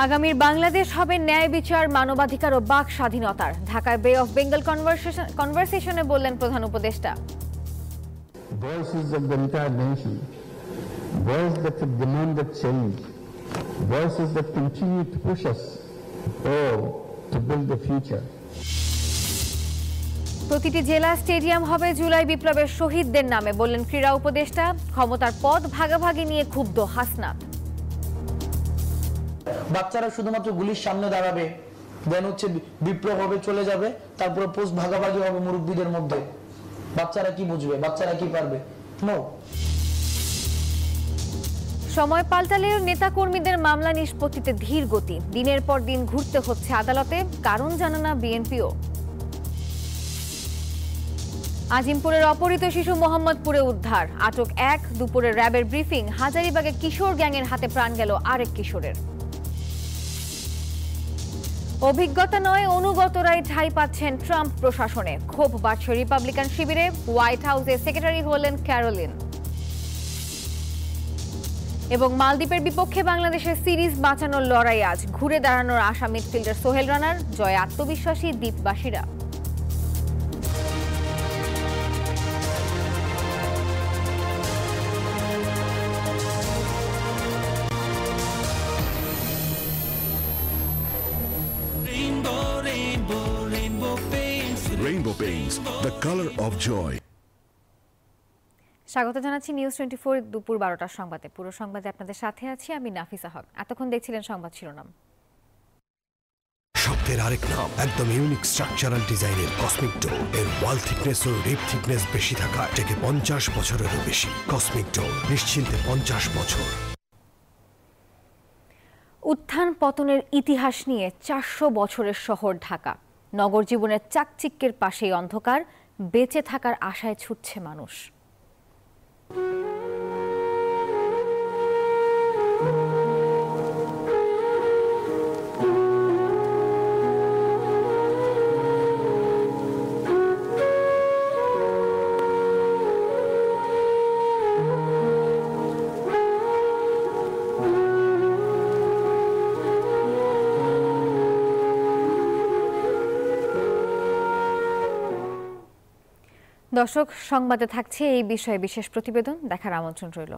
আগামীর বাংলাদেশ হবে ন্যায় বিচার, মানবাধিকার ও বাক স্বাধীনতার। ঢাকায় বে অফ বেঙ্গল কনভারসেশনে বললেন প্রধান উপদেষ্টা। Voices of the entire nation, voices that have demanded change, voices that continue to push us all to build the future. প্রতিটি জেলা স্টেডিয়াম হবে জুলাই বিপ্লবের শহীদদের নামে, বললেন ক্রীড়া উপদেষ্টা। ক্ষমতার পদ ভাগাভাগি নিয়ে ক্ষুব্ধ হাসনাত। বাচ্চারা শুধুমাত্র গুলির সামনে দাঁড়াবে, দেন হচ্ছে বিপ্লব হবে, চলে যাবে, তারপরে পোস্ট ভাগাভাগি হবে মুরব্বীদের মধ্যে। বাচ্চারা কি বুঝবে? বাচ্চারা কি পারবে? নো। সময় পাল্টালেও নেতাকর্মীদের মামলা নিষ্পত্তিতে ধীর গতি। দিনের পর দিন ঘুরতে হচ্ছে আদালতে, কারণ জানে না বিএনপিও। আজিমপুরের অপহৃত শিশু মোহাম্মদপুরে উদ্ধার, আটক এক। দুপুরে র্যাবের ব্রিফিং। হাজারীবাগে কিশোর গ্যাংয়ের হাতে প্রাণ গেল আরেক কিশোরের। অভিজ্ঞতা নয়, অনুগতরাই ঠাঁই পাচ্ছেন ট্রাম্প প্রশাসনে। ক্ষোভ বাড়ছে রিপাবলিকান শিবিরে। হোয়াইট হাউসে সেক্রেটারি হলেন ক্যারোলিন। এবং মালদ্বীপের বিপক্ষে বাংলাদেশের সিরিজ বাঁচানোর লড়াই আজ। ঘুরে দাঁড়ানোর আশা মিডফিল্ডার সোহেল রানার। জয়ে আত্মবিশ্বাসী দ্বীপবাসীরা। Rainbow Paints, the color of joy. স্বাগত জানাচ্ছি নিউজ 24 দুপুর 12টার সংবাদে। পুরো সংবাদে আপনাদের সাথে আছি আমি নাফিসা হক। এতক্ষণ দেখছিলেন সংবাদ শিরোনাম। শব্দের আরেক নাম, একদম ইউনিক স্ট্রাকচারাল ডিজাইনের কসমিক ডোর। এর ওয়াল থিকনেস ও রিপ থিকনেস বেশি থাকায় থেকে 50 বছরেরও বেশি। কসমিক ডোর, নিশ্চিন্তে 50 বছর। উত্থান পতনের ইতিহাস নিয়ে 400 বছরের শহর ঢাকা। নগর জীবনের চাকচিক্যের পাশেই অন্ধকার, বেঁচে থাকার আশায় ছুটছে মানুষ। দর্শক, সংবাদে থাকছে এই বিষয়ে বিশেষ প্রতিবেদন, দেখার আমন্ত্রণ রইল।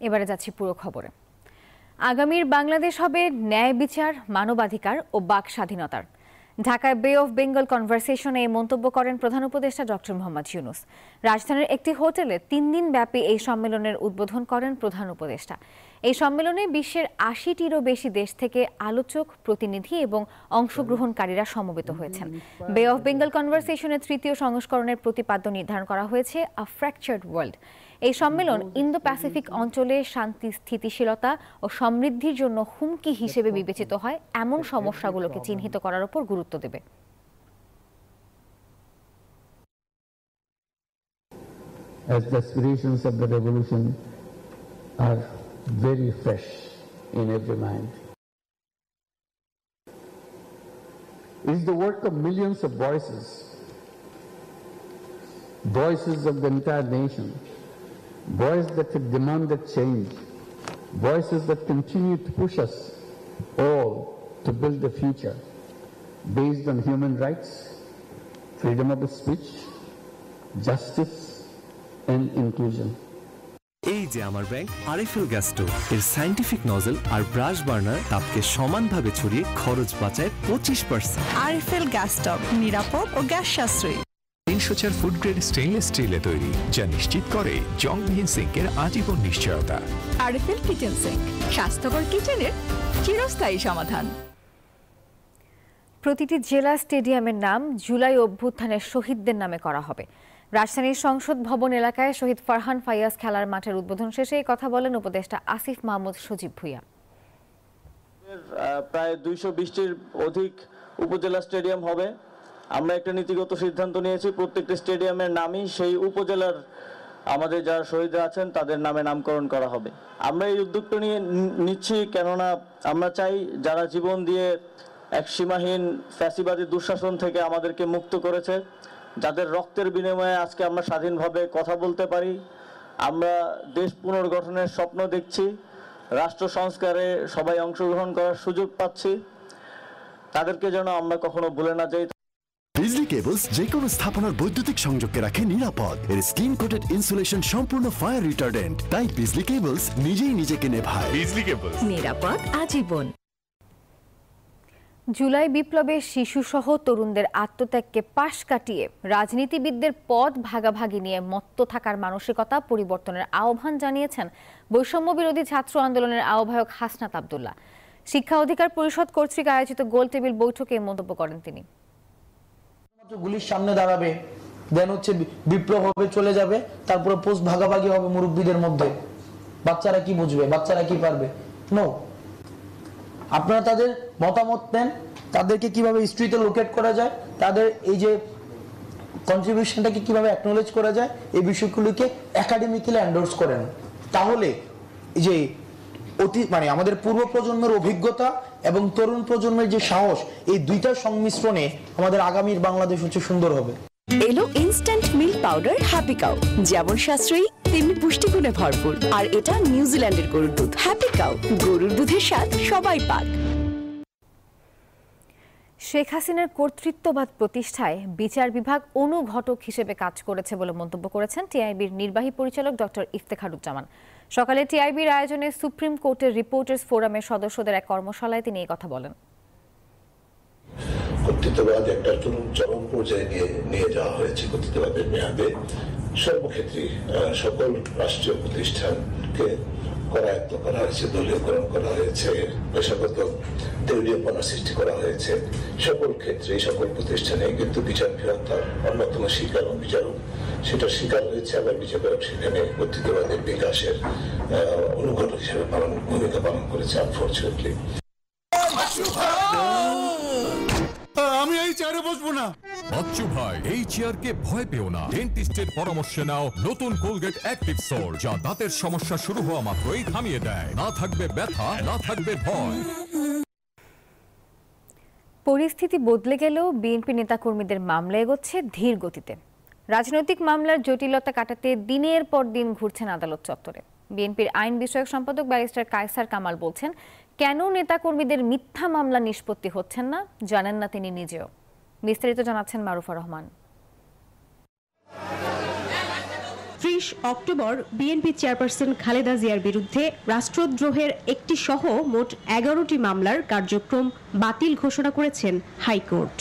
এবারে যাচ্ছি পুরো খবরে। আগামীর বাংলাদেশ হবে ন্যায় বিচার, মানবাধিকার ও বাক স্বাধীনতার। ঢাকায় বে অফ বেঙ্গল কনভারসেশনে এই মন্তব্য করেন প্রধান উপদেষ্টা ডক্টর মোহাম্মদ ইউনূস। রাজধানীর একটি হোটেলে 3 দিন ব্যাপী এই সম্মেলনের উদ্বোধন করেন প্রধান উপদেষ্টা। এই সম্মেলনে বিশ্বের 80টিরও বেশি দেশ থেকে আলোচক, প্রতিনিধি এবং অংশগ্রহণকারীরা সমবেত হয়েছেন। বে অফ বেঙ্গল কনভারসেশনের 3য় সংস্করণের প্রতিপাদ্য নির্ধারণ করা হয়েছে আ ফ্র্যাকচার্ড ওয়ার্ল্ড। এই সম্মেলন ইন্দো প্যাসিফিক অঞ্চলে শান্তি, স্থিতিশীলতা ও সমৃদ্ধির জন্য হুমকি হিসেবে বিবেচিত হয় এমন সমস্যাগুলোকে চিহ্নিত করার উপর গুরুত্ব দেবে। As the aspirations of the revolution are very fresh in every mind. It is the work of millions of voices, voices of the entire nation, voices that have demanded change, voices that continue to push us all to build a future based on human rights, freedom of speech, justice and inclusion. এই যে আমার bank RFL gas stove, এর scientific nozzle আর brush burner তাপকে সমানভাবে ছড়িয়ে খরচ বাঁচায় 25%। RFL gas stove নিরাপদ ও gas সাশ্রয়ী। 304 ফুড গ্রেড স্টেইনলেস স্টিলে তৈরি, যা নিশ্চিত করে জংবিহীন সিঙ্কের আজীবন নিশ্চয়তা। আরএফএল কিচেন সিঙ্ক, স্বাস্থ্যকর কিচেনের চিরস্থায়ী সমাধান। প্রতিটি জেলা স্টেডিয়ামের নাম জুলাই অভ্যুত্থানের শহীদদের নামে করা হবে। রাজধানীর সংসদ ভবন এলাকায় শহীদ ফারহান ফাইয়াজ খেলার মাঠের উদ্বোধন শেষে এই কথা বলেন উপদেষ্টা আসিফ মাহমুদ সজীব ভুঁইয়া। প্রায় 220টির অধিক উপজেলা স্টেডিয়াম হবে। আমরা একটা নীতিগত সিদ্ধান্ত নিয়েছি, প্রত্যেকটা স্টেডিয়ামের নামই সেই উপজেলার আমাদের যারা শহীদরা আছেন তাদের নামে নামকরণ করা হবে। আমরা এই উদ্যোগটা নিচ্ছি কেননা আমরা চাই যারা জীবন দিয়ে এক সীমাহীন ফ্যাসিবাদী দুঃশাসন থেকে আমাদেরকে মুক্ত করেছে, যাদের রক্তের বিনিময়ে আজকে আমরা স্বাধীনভাবে কথা বলতে পারি, আমরা দেশ পুনর্গঠনের স্বপ্ন দেখছি, রাষ্ট্র সংস্কারে সবাই অংশগ্রহণ করার সুযোগ পাচ্ছি, তাদেরকে যেন আমরা কখনো ভুলে না যাই। বিজলি কেবলস যে কোনো স্থাপনার বৈদ্যুতিক সংযোগকে রাখে নিরাপদ। এর স্ক্রিন কোটেড ইনসুলেশন সম্পূর্ণ ফায়ার রিটার্ডেন্ট, তাই বিজলি কেবলস নিজেই নিজেকে নেভায়। বিজলি কেবলস, নিরাপদ আজীবন। জুলাই বিপ্লবে শিশুসহ তরুণদের আত্মত্যাগকে পাশ কাটিয়ে রাজনীতিবিদদের পদ ভাগাভাগি নিয়ে মত্ত থাকার মানসিকতা পরিবর্তনের আহ্বান জানিয়েছেন বৈষম্য বিরোধী ছাত্র আন্দোলনের আহ্বায়ক হাসনাত আব্দুল্লাহ। শিক্ষা অধিকার পরিষদ কর্তৃক আয়োজিত গোল টেবিল বৈঠকে মন্তব্য করেন তিনি। গুলির সামনে দাঁড়াবে, দেন হচ্ছে বিপ্লব হবে, চলে যাবে, তারপরে পোস্ট ভাগাভাগি হবে মুরব্বীদের মধ্যে। বাচ্চারা কি বুঝবে, বাচ্চারা কি পারবে? নো, আপনারা তাদের মতামত নেন, তাদেরকে কিভাবে হিস্ট্রিতে লোকেট করা যায়, তাদের এই যে কন্ট্রিবিউশনটাকে কিভাবে অ্যাকনোলেজ করা যায়, এই বিষয়গুলোকে একাডেমিক্যালি এন্ডোর্স করেন। তাহলে এই যে মানে আমাদের পূর্ব প্রজন্মের অভিজ্ঞতা এবং তরুণ প্রজন্মের যে সাহস, এই দুইটার সংমিশ্রণে আমাদের আগামীর বাংলাদেশ হচ্ছে সুন্দর হবে। এলো instant milk powder happy cow, যেমন সাশ্রয়ী তেমনি পুষ্টিগুণে ভরপুর। আর এটা নিউজিল্যান্ডের গরুর দুধ। হ্যাপি কাউ, গরুর দুধের স্বাদ সবাই পাক। শেখ হাসিনার কর্তৃত্ববাদ প্রতিষ্ঠায় বিচার বিভাগ অনুঘটক হিসেবে কাজ করেছে বলে মন্তব্য করেছেন টিআইবির নির্বাহী পরিচালক ডক্টর ইফতেখারুজ্জামান। সকালে টিআইবির আয়োজনে সুপ্রিম কোর্টের রিপোর্টার্স ফোরামের সদস্যদের এক কর্মশালায় তিনি এই কথা বলেন। কর্তৃত্ববাদ একটা চরম পর্যায়ে নিয়ে যাওয়া হয়েছে। কর্তৃত্ববাদের মেয়াদে সর্বক্ষেত্রে সকল রাষ্ট্রীয় প্রতিষ্ঠানকে করায়ত্ত করা হয়েছে, দলীয়করণ করা হয়েছে, পেশাগত দেউলিয়াপনা সৃষ্টি করা হয়েছে। সকল ক্ষেত্রে সকল প্রতিষ্ঠানে কিন্তু বিচার বিভাগ তার অন্যতম শিকার ও বিচারক, সেটা শিকার হয়েছে। আবার বিচারক সেখানে কর্তৃত্ববাদের বিকাশের অনুঘটক হিসেবে ভূমিকা পালন করেছে। আনফরচুনেটলি আমি এই চেয়ারে বসবো না। বাচ্চু ভাই, এই চেয়ারকে ভয় পেও না। ডেন্টিস্টের পরামর্শ নাও নতুন কোলগেট অ্যাক্টিভ সোল, যা দাঁতের সমস্যা শুরু হওয়া মাত্রই থামিয়ে দেয়। না থাকবে ব্যথা, না থাকবে ভয়। পরিস্থিতি বদলে গেলেও বিএনপি নেতাকর্মীদের মামলা এগোচ্ছে ধীর গতিতে। রাজনৈতিক মামলার জটিলতা কাটাতে দিনের পর দিন ঘুরছেন আদালত চত্বরে। বিএনপির আইন বিষয়ক সম্পাদক ব্যারিস্টার কায়সার কামাল বলছেন, কেন নেতাকর্মীদের মিথ্যা মামলা নিষ্পত্তি হচ্ছেন না জানেন না তিনি নিজেও। বিস্তারিত জানাচ্ছেন Marufa Rahman. 30 October BNP chairperson Khaleda জিয়ার বিরুদ্ধে রাষ্ট্রদ্রোহের একটি সহ মোট 11টি মামলার কার্যক্রম বাতিল ঘোষণা করেছেন হাইকোর্ট।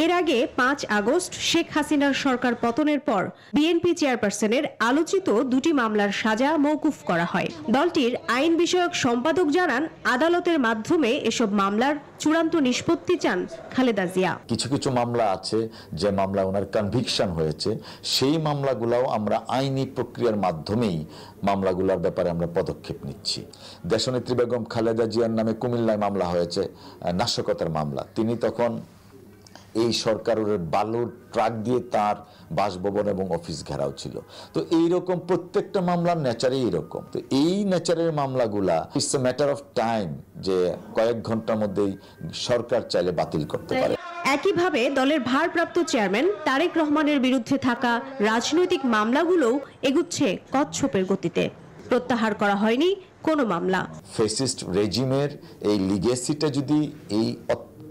এর আগে 5 আগস্ট শেখ হাসিনার সরকার পতনের পর বিএনপি চেয়ারপারসনের আলোচিত দুটি মামলার সাজা মওকুফ করা হয়। দলটির আইন বিষয়ক সম্পাদক জানান, আদালতের মাধ্যমে এসব মামলার চূড়ান্ত নিষ্পত্তি চান খালেদা জিয়া। কিছু কিছু মামলা আছে যে মামলা ওনার কনভিকশন হয়েছে, সেই মামলাগুলোও আমরা আইনি প্রক্রিয়ার মাধ্যমেই মামলাগুলোর ব্যাপারে আমরা পদক্ষেপ নিচ্ছি। দেশনেত্রী বেগম খালেদা জিয়ার নামে কুমিল্লায় মামলা হয়েছে, নাশকতার মামলা। তিনি তখন এই সরকারের বালুর ট্রাক দিয়ে তার বাসভবন এবং অফিস ঘেরাও ছিল। তো এইরকম প্রত্যেকটা মামলার নেচারই এরকম। তো এই নেচারের মামলাগুলা it's a matter of time, যে কয়েক ঘন্টার মধ্যেই সরকার চাইলে বাতিল করতে পারে। একইভাবে দলের ভারপ্রাপ্ত চেয়ারম্যান তারেক রহমানের বিরুদ্ধে থাকা রাজনৈতিক মামলাগুলোও এগুচ্ছে কচ্ছপের গতিতে। প্রত্যাহার করা হয়নি কোনো মামলা। ফ্যাসিস্ট রেজিমের এই লিগেসিটা যদি এই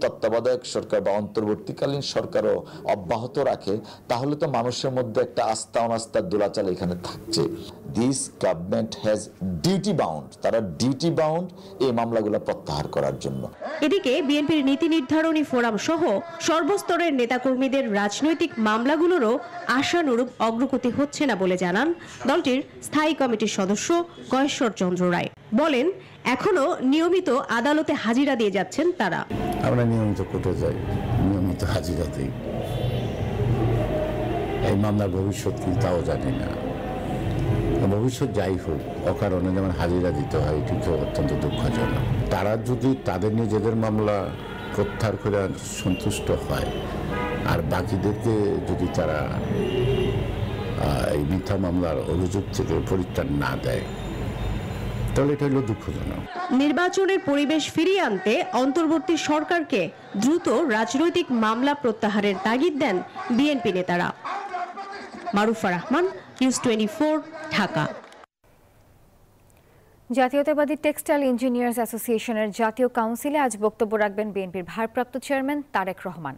তত্ত্বাবধায়ক সরকার বা অন্তর্বর্তীকালীন সরকারও অব্যাহত রাখে, তাহলে তো মানুষের মধ্যে একটা আস্থা অনাস্থার দোলাচাল এখানে থাকছে। This government has duty bound, তারা ডিউটি বাউন্ড এই মামলাগুলো প্রত্যাহার করার জন্য। এদিকে বিএনপির নীতি নির্ধারণী ফোরাম সহ সর্বস্তরের নেতাকর্মীদের রাজনৈতিক মামলাগুলোরও আশানুরূপ অগ্রগতি হচ্ছে না বলে জানান দলটির স্থায়ী কমিটির সদস্য গয়েশ্বর চন্দ্র রায়। বলেন, এখনো নিয়মিত আদালতে হাজিরা দিয়ে যাচ্ছেন তারা। আমরা নিয়মিত কোর্টে যাই, নিয়মিত হাজিরা দিই। এই মামলার ভবিষ্যৎ কি তাও জানি না। ভবিষ্যৎ যাই হোক, অকারণে যেমন হাজিরা দিতে হয়, এটি তো অত্যন্ত দুঃখজনক। তারা যদি তাদের নিজেদের মামলা প্রত্যাহার করে সন্তুষ্ট হয়, আর বাকিদেরকে যদি তারা এই মিথ্যা মামলার অভিযোগ থেকে পরিত্রাণ না দেয়, তাহলে এটা হলো দুঃখজনক। নির্বাচনের পরিবেশ ফিরিয়ে আনতে অন্তর্বর্তী সরকারকে দ্রুত রাজনৈতিক মামলা প্রত্যাহারের তাগিদ দেন বিএনপি নেতারা। মারুফা রহমান, নিউজ 24, ঢাকা। জাতীয়তাবাদী টেক্সটাইল ইঞ্জিনিয়ার্স অ্যাসোসিয়েশনের জাতীয় কাউন্সিলে আজ বক্তব্য রাখবেন বিএনপির ভারপ্রাপ্ত চেয়ারম্যান তারেক রহমান।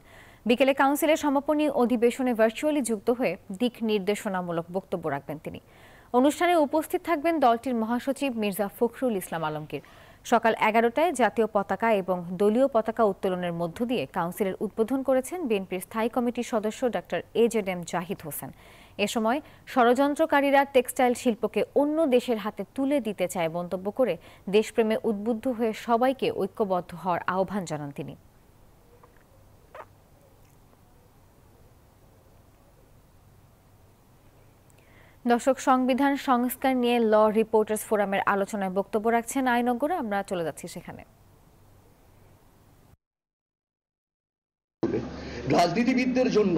বিকেলে কাউন্সিলের সমাপনী অধিবেশনে ভার্চুয়ালি যুক্ত হয়ে দিক নির্দেশনামূলক বক্তব্য রাখবেন তিনি। অনুষ্ঠানে উপস্থিত থাকবেন দলটির মহাসচিব মির্জা ফখরুল ইসলাম আলমগীর। সকাল 11টায় জাতীয় পতাকা এবং দলীয় পতাকা উত্তোলনের মধ্য দিয়ে কাউন্সিলের উদ্বোধন করেছেন বিএনপির স্থায়ী কমিটির সদস্য ডক্টর AZM জাহিদ হোসেন। এ সময় ষড়যন্ত্রকারীরা টেক্সটাইল শিল্পকে অন্য দেশের হাতে তুলে দিতে চায় মন্তব্য করে দেশপ্রেমে উদ্বুদ্ধ হয়ে সবাইকে ঐক্যবদ্ধ হওয়ার আহ্বান জানান তিনি। দর্শক, সংবিধান সংস্কার নিয়ে ল রিপোর্টার্স ফোরামের আলোচনায় বক্তব্য রাখছেন আইনজ্ঞরা। আমরা চলে যাচ্ছি সেখানে। রাজনীতিবিদদের জন্য,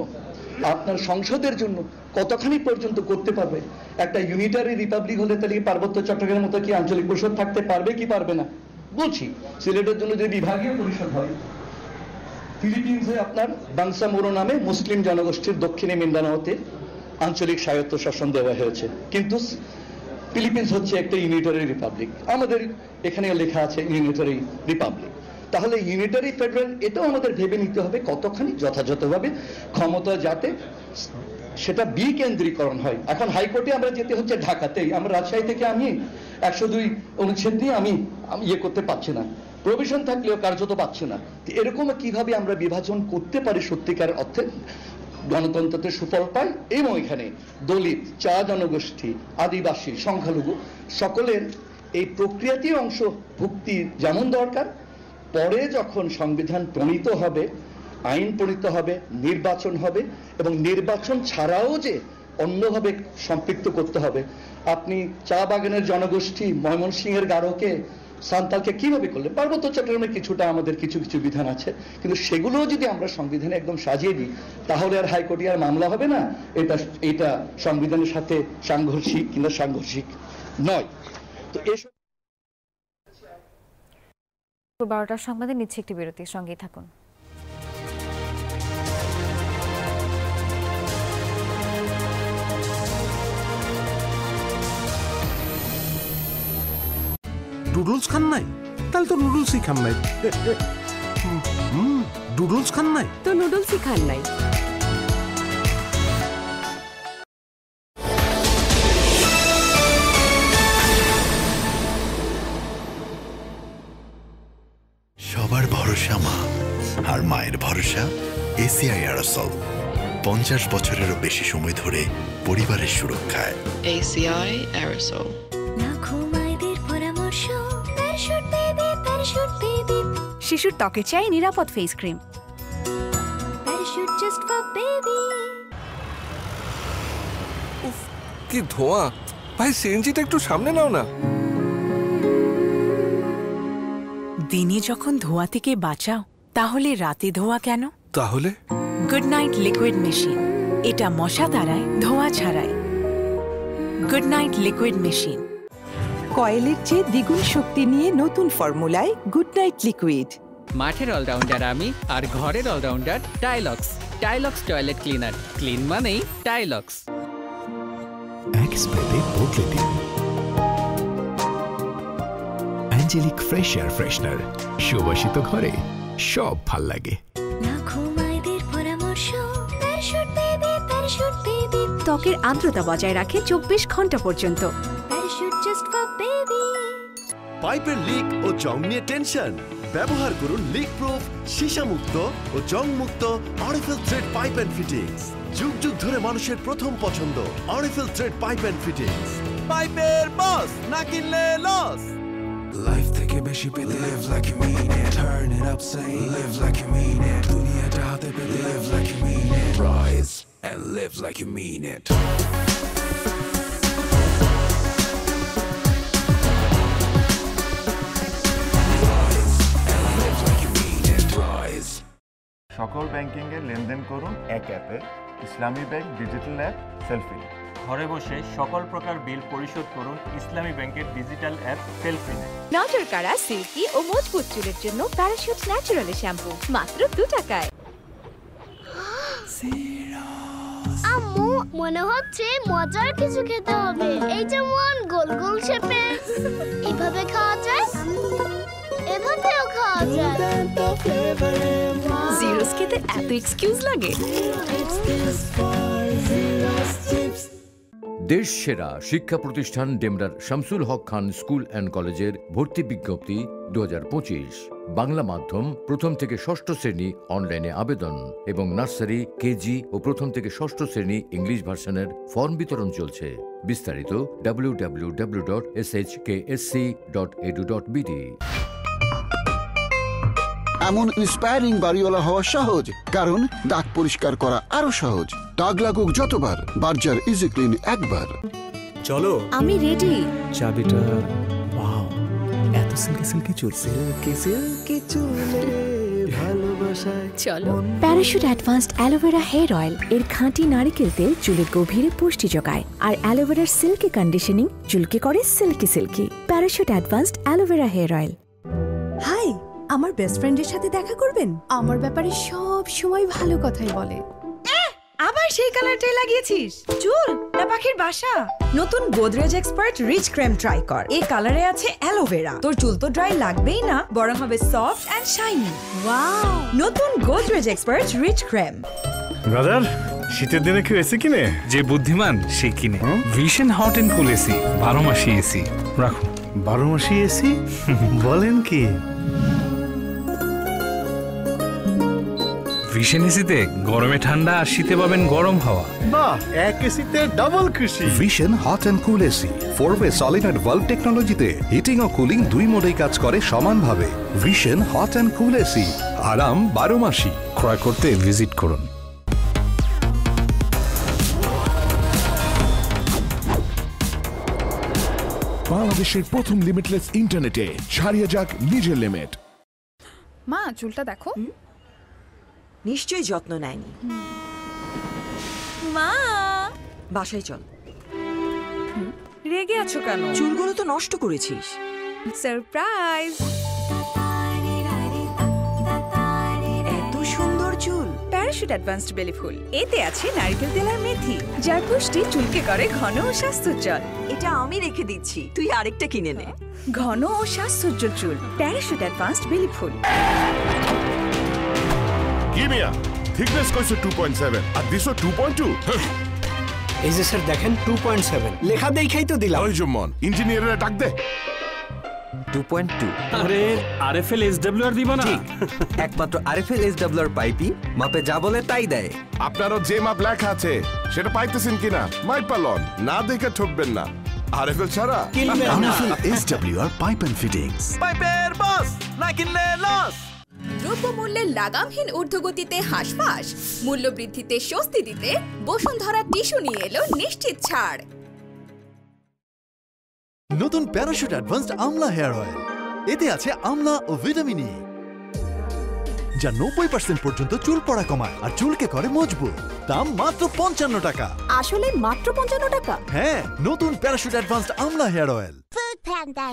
আপনার সংসদের জন্য কতখানি পর্যন্ত করতে পারবে? একটা ইউনিটারি রিপাবলিক হলে তাহলে পার্বত্য চট্টগ্রামের মতো কি আঞ্চলিক পরিষদ থাকতে পারবে কি পারবে না? বলছি, সিলেটের জন্য যে বিভাগীয় পরিষদ হয়, ফিলিপিন্সে আপনার বাংসামোরো নামে মুসলিম জনগোষ্ঠীর দক্ষিণে মিন্দানাওতে আঞ্চলিক স্বায়ত্ত শাসন দেওয়া হয়েছে, কিন্তু ফিলিপিন্স হচ্ছে একটা ইউনিটারি রিপাবলিক। আমাদের এখানে লেখা আছে ইউনিটারি রিপাবলিক। তাহলে ইউনিটারি ফেডারেল এটাও আমাদের ভেবে নিতে হবে কতখানি যথাযথভাবে ক্ষমতা যাতে সেটা বিকেন্দ্রীকরণ হয়। এখন হাইকোর্টে আমরা যেতে হচ্ছে ঢাকাতেই, আমরা রাজশাহী থেকে আমি 102 অনুচ্ছেদ নিয়ে আমি ইয়ে করতে পারছি না, প্রভিশন থাকলেও কার্যত পাচ্ছি না। এরকম কিভাবে আমরা বিভাজন করতে পারি সত্যিকার অর্থে গণতন্ত্রতে সুফল পাই? এবং এখানে দলিত, চা জনগোষ্ঠী, আদিবাসী, সংখ্যালঘু সকলের এই প্রক্রিয়াতেই অংশভুক্তি যেমন দরকার, পরে যখন সংবিধান প্রণীত হবে, আইন প্রণীত হবে, নির্বাচন হবে, এবং নির্বাচন ছাড়াও যে অন্যভাবে সম্পৃক্ত করতে হবে। আপনি চা বাগানের জনগোষ্ঠী ময়মনসিংহের গারোকে, সান্তালকে কিভাবে করলেন? পার্বত্য চট্টগ্রামে কিছুটা আমাদের কিছু কিছু বিধান আছে, কিন্তু সেগুলোও যদি আমরা সংবিধানে একদম সাজিয়ে দিই, তাহলে আর হাইকোর্টে আর মামলা হবে না। এটা সংবিধানের সাথে সাংঘর্ষিক কিংবা সাংঘর্ষিক নয়। তো এসব 12টার সংবাদে নিচ্ছে একটি বিরতির সঙ্গেই থাকুন। নুডলস খান নাই? তাহলে তো নুডলসই খান নাই। নুডলস খান নাই তো নুডলসই খান নাই। সবার ভরসা মা, আর মায়ের ভরসা এসিআই এরোসল। 50 বছরেরও বেশি সময় ধরে পরিবারের সুরক্ষায়। ACI Aerosol। শিশুর ত্বকে চাই নিরাপদ ফেস ক্রিম। কি ধোঁয়া! ভাই, সিএনজিটা একটু সামনে নাও না। দিনে যখন ধোঁয়া থেকে বাঁচাও, তাহলে রাতে ধোঁয়া কেন? তাহলে গুড নাইট লিকুইড মেশিন, এটা মশা তাড়ায়, ধোঁয়া ছাড়ায়। Good night liquid machine. কয়েলের চেয়ে দ্বিগুণ শক্তি নিয়ে নতুন ফর্মুলায় গুড নাইট লিকুইড। মাঠের অলরাউন্ডার আমি, আর ঘরের allrounder Taylox. Taylox toilet cleaner, clean মানেই টাইলক্স। এক স্প্রেতে বদলে দিন অ্যাঞ্জেলিক ফ্রেশ এয়ার ফ্রেশনার। সুবাসিত ঘরে সব ভাল লাগে। ত্বকের আর্দ্রতা বজায় রাখে 24 ঘন্টা পর্যন্ত। পাইপের লিক ও জং নিয়ে টেনশন? ব্যবহার করুন লিক প্রুফ, সীসামুক্ত ও জং মুক্ত RFL thread pipe and fittings. যুগ যুগ ধরে মানুষের প্রথম পছন্দ RFL thread pipe and fittings. পাইপের বস, না কিনলে লস। লাইফ থেকে বেশি পেতে live like you mean it. Turn it up, say live like you mean it. দুনিয়াটা হাতে পেতে live like you mean it. Rise and live like you mean it. সকল ব্যাংকিং এর লেনদেন করুন এক অ্যাপে, ইসলামী ব্যাংক ডিজিটাল অ্যাপ সেলফিনে। ঘরে বসে সকল প্রকার বিল পরিশোধ করুন ইসলামী ব্যাংকের ডিজিটাল অ্যাপ সেলফিনে। নজর কাড়া, সিল্কি ও মজবুত চুলের জন্য প্যারাশুট ন্যাচারাল শ্যাম্পু মাত্র 2 টাকায়। আম্মু মনে হচ্ছে মজার কিছু খেতে হবে। এই যেমন গোল গোল শেপে, এভাবে খাওয়া যায়, এভাবেও খাওয়া যায়। জিরোস খেতে এত এক্সকিউজ লাগে? দেশ সেরা শিক্ষা প্রতিষ্ঠান ডেমরার শামসুল হক খান স্কুল অ্যান্ড কলেজের ভর্তি বিজ্ঞপ্তি 2025। বাংলা মাধ্যম প্রথম থেকে ষষ্ঠ শ্রেণী অনলাইনে আবেদন এবং নার্সারি, কেজি ও প্রথম থেকে ষষ্ঠ শ্রেণী ইংলিশ ভার্সনের ফর্ম বিতরণ চলছে। বিস্তারিত www.shksc.edu.bd। এমন ইন্সপায়ারিং বাড়িওয়ালা হওয়া সহজ, কারণ দাগ পরিষ্কার করা আরো সহজ। দাগ লাগুক যতবার, বার্জার ইজি ক্লিন একবার। চলো, আমি রেডি। চাবিটা, ওয়াও, এত সিল্কি সিল্কি চুল, সিল্কি সিল্কি চুলে ভালোবাসায়। চলো, Parachute advanced aloe vera hair oil এর খাঁটি নারকেল তেল চুলের গভীরে পুষ্টি যোগায়, আর অ্যালোভেরার সিল্কি কন্ডিশনিং চুলকে করে silky silky. Parachute advanced aloe vera hair oil. Hi, আমার বেস্ট ফ্রেন্ডের সাথে দেখা করবেন? আমার ব্যাপারে সব সময় ভালো কথাই বলে। আবার সেই কালারটাই লাগিয়েছিস? চুল না পাখির বাসা? নতুন Godrej expert rich cream try কর। এই কালারে আছে অ্যালোভেরা। তোর চুল তো ড্রাই লাগবেই না, বরং হবে সফট এন্ড শাইনি। ওয়াও, নতুন Godrej expert rich cream. Brother, শীতের দিনে কেউ এসি কিনে? যে বুদ্ধিমান সে কিনে। Vision hot and cool AC, 12 মাসি এসি। রাখুন। 12 মাসি এসি? বলেন কি? ভিশন এসিতে গরমে ঠান্ডা আর শীতে পাবেন গরম হাওয়া। বাহ, এক এসিতে ডাবল খুশি। Vision hot and cool AC 4-way solenoid valve টেকনোলজিতে হিটিং ও কুলিং দুই মোডেই কাজ করে সমানভাবে। Vision hot and cool AC, আরাম 12 মাসি। ক্রয় করতে ভিজিট করুন। বাংলাদেশের প্রথম লিমিটলেস ইন্টারনেটে ছাড়িয়ে যাক নিজের লিমিট। মা, চুলটা দেখো। নিশ্চয়ই যত্ন নেয়নি। মা, বাসায় চল। রেগে আছো কেন? চুলগুলো তো নষ্ট করেছিস। সারপ্রাইজ। এত সুন্দর চুল। প্যারাশুট অ্যাডভান্সড বেলি ফুল, এতে আছে নারকেল তেল আর মেথি, যার পুষ্টি চুলকে করে ঘন ও স্বাস্থ্যোজ্জ্বল। এটা আমি রেখে দিচ্ছি, তুই আরেকটা কিনে নে। ঘন ও স্বাস্থ্যোজ্জ্বল চুল, প্যারাশুট অ্যাডভান্সড বেলি ফুল। কি মিয়া, থিকনেস কইছো 2.7 আর দিছো 2.2? এই যে স্যার দেখেন 2.7 লেখা দেখাই তো দিলাম। ওই জম্মন ইঞ্জিনিয়ারের ডাক দে। 2.2। আরে আরএফএল এসডব্লিউআর দিব না? একমাত্র আরএফএল এসডব্লিউআর পাইপি মাপে যা বলে তাই দেয়। আপনারও যে মাপ লেখা আছে সেটা পাইতেছেন কিনা মাইপ পালন না দেখে ঠকবেন না। আরএফএল ছাড়া RFL SWR pipe and fittings. পাইপের বস, না কিনলে লস। দ্রব্যমূল্যের লাগামহীন ঊর্ধ্বগতিতে হাঁসফাঁস, মূল্যবৃদ্ধিতে স্বস্তি দিতে বসুন্ধরা টিস্যু নিয়ে এলো নিশ্চিত ছাড়। নতুন প্যারাশুট অ্যাডভান্সড আমলা হেয়ার অয়েল, এতে আছে আমলা ও ভিটামিন ই, যা 90% পর্যন্ত চুল পড়া কমায় আর চুলকে করে মজবুত। দাম মাত্র 55 টাকা। আসলে মাত্র 55 টাকা? হ্যাঁ, নতুন প্যারাশুট অ্যাডভান্সড আমলা হেয়ার অয়েল।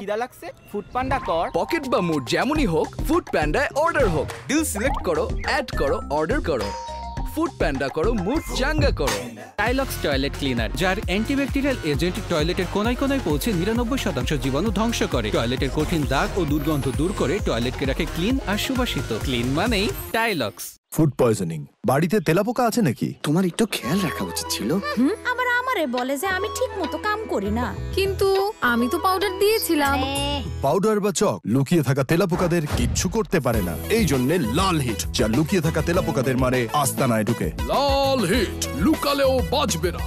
খিদা লাগছে? ফুড পান্ডা কর। পকেট বা মুড যেমনই হোক, ফুড পান্ডায় অর্ডার হোক। ডিল সিলেক্ট করো, অ্যাড করো, অর্ডার করো। ফুড পান্ডা করো, মুড চাঙ্গা করো। টাইলক্স টয়লেট ক্লিনার, যার অ্যান্টিব্যাকটেরিয়াল এজেন্ট টয়লেটের কোনায় কোনায় পৌঁছে 99% জীবাণু ধ্বংস করে। টয়লেটের কঠিন দাগ ও দুর্গন্ধ দূর করে টয়লেটকে রাখে ক্লিন আর সুবাসিত। ক্লিন মানেই টাইলক্স। ফুড পয়জনিং, বাড়িতে তেলাপোকা আছে নাকি? তোমার একটু খেয়াল রাখা উচিত ছিল। আবার আমারে বলে যে আমি ঠিক মতো কাম করি না, কিন্তু আমি তো পাউডার দিয়েছিলাম। পাউডার বা চক লুকিয়ে থাকা তেলাপোকাদের কিচ্ছু করতে পারে না। এই জন্য লাল হিট, যা লুকিয়ে থাকা তেলাপোকাদের মারে আস্তানায় ঢুকে। লাল হিট, লুকালেও বাঁচবে না।